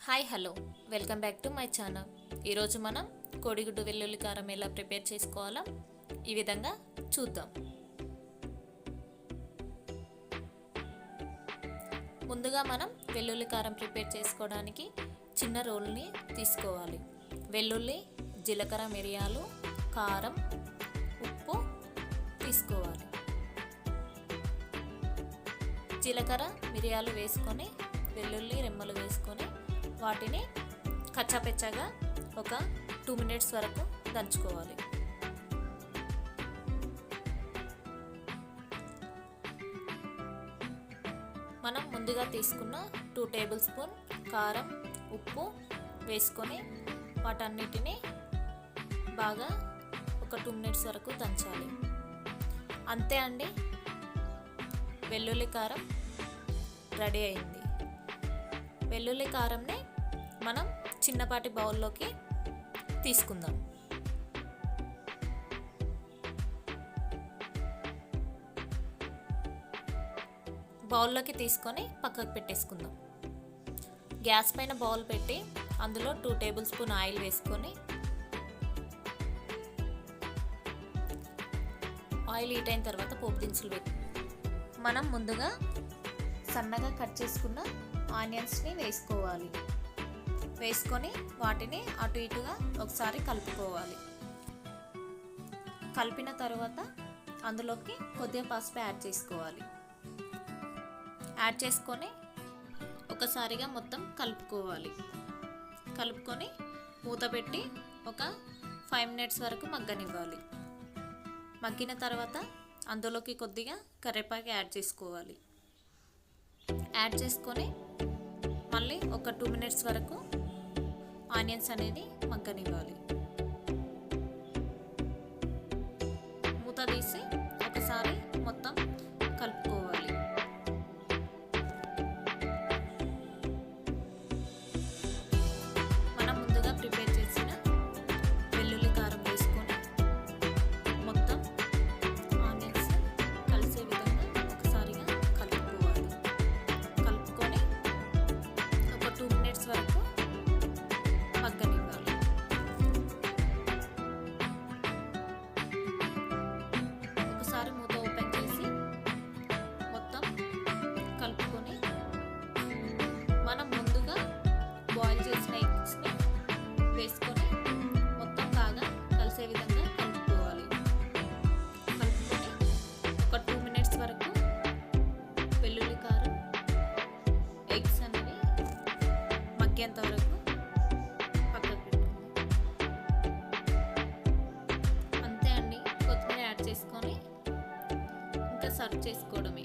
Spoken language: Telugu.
Hi hello welcome back to my channel. ఈరోజు మనం కోడిగుడ్డు వెల్లుల్లి కారం ఎలా ప్రిపేర్ చేసుకోవాలో ఈ విధంగా చూద్దాం. ముందుగా మనం వెల్లుల్లి కారం ప్రిపేర్ చేసుకోవడానికి చిన్న రోల్ని తీసుకోవాలి. వెల్లుల్లి, జీలకర్ర, మిరియాలు, కారం, ఉప్పు తీసుకోవాలి. జీలకర్ర, మిరియాలు వేసుకొని వెల్లుల్లి రెమ్మలు వేసుకొని వాటిని కచ్చాపెచ్చాగా ఒక 2 minutes వరకు దంచుకోవాలి. మనం ముందుగా తీసుకున్న 2 tablespoon కారం, ఉప్పు వేసుకొని వాటన్నిటిని బాగా ఒక 2 minutes వరకు దంచాలి. అంతే అండి, వెల్లుల్లి కారం రెడీ అయింది. వెల్లుల్లి కారంని మనం చిన్నపాటి బౌల్లోకి తీసుకుందాం. బౌల్లోకి తీసుకొని పక్కకు పెట్టేసుకుందాం. గ్యాస్ పైన బౌల్ పెట్టి అందులో 2 tablespoon ఆయిల్ వేసుకొని ఆయిల్ హీట్ అయిన తర్వాత పోపు దినుసులు పెట్టి మనం ముందుగా సన్నగా కట్ చేసుకున్న ఆనియన్స్ని వేసుకోవాలి. వేసుకొని వాటిని అటు ఇటుగా ఒకసారి కలుపుకోవాలి. కలిపిన తర్వాత అందులోకి కొద్దిగా పసుపు యాడ్ చేసుకోవాలి. యాడ్ చేసుకొని ఒకసారిగా మొత్తం కలుపుకోవాలి. కలుపుకొని మూత పెట్టి ఒక 5 minutes వరకు మగ్గనివ్వాలి. మగ్గిన తర్వాత అందులోకి కొద్దిగా కరివేపాకు యాడ్ చేసుకోవాలి. యాడ్ చేసుకొని మళ్ళీ ఒక 2 minutes వరకు ఆనియన్స్ అనేది మగ్గనివ్వాలి. మూత తీసి ఒకసారి మొత్తం కలుపుకోవాలి. మనం ముందుగా ప్రిపేర్ చేసిన వెల్లుల్లి కారం వేసుకొని మొత్తం ఆనియన్స్ కలిసే విధంగా ఒకసారిగా కలుపుకోవాలి. కలుపుకొని ఒక 2 minutes వరకు మగ్గనివ్వాలి. ఒకసారి మూత ఓపెన్ చేసి మొత్తం కలుపుకొని మనం ముందుగా బాయిల్ చేసిన ఎగ్స్ని వేసుకొని మొత్తం బాగా కలిసే విధంగా కలుపుకోవాలి. కలుపుకొని ఒక 2 minutes వరకు వెల్లుల్లి కారం, ఎగ్స్ అనేవి మగ్గేంత వరకు పక్కకు పెట్టుకుందాం. అంతే అండి, కొత్తిమీర యాడ్ చేసుకొని ఇంకా సర్వ్ చేసుకోవడమే.